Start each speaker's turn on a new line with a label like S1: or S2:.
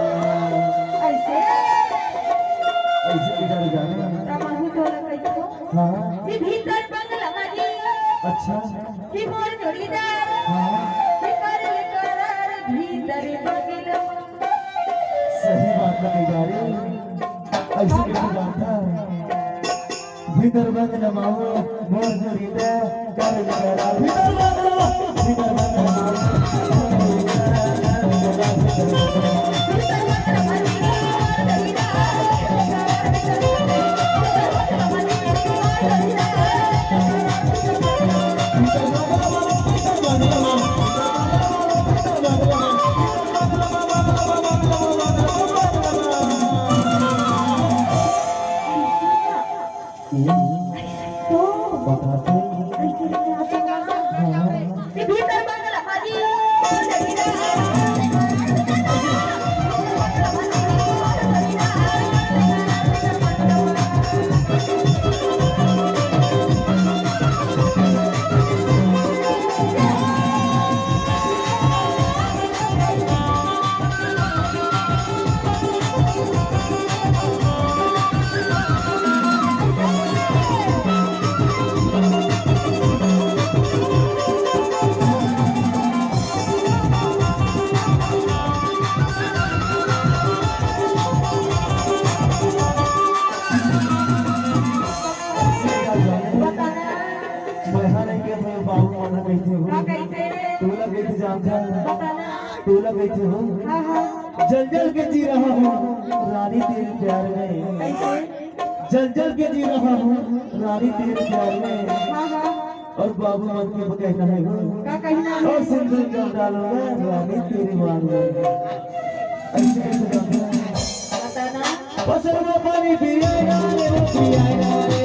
S1: ऐसे
S2: ऐसे किधर जाना?
S1: तमाहू तोला कैसे
S2: हाँ
S1: ये भीतर बंगला माजी
S2: अच्छा
S1: ये मोर जोड़ीदार
S2: हाँ
S1: ये करल करार भीतर बंगला
S2: सही बात है गाड़ी ऐसे किधर जाता? भीतर बंद नमाओ मोर जोड़ीदा कर लगा भीतर बंद नमाओ
S1: ये भीतर बंगला माजी
S2: जंजल के जी रहा हूँ रानी तेरे प्यार में जंजल के जी रहा हूँ रानी तेरे प्यार में और बाबू मन के कहना है और सिंदूर का डालूंगा रानी तेरे मार में ऐसे कैसे गाना पसंद पानी पिया रे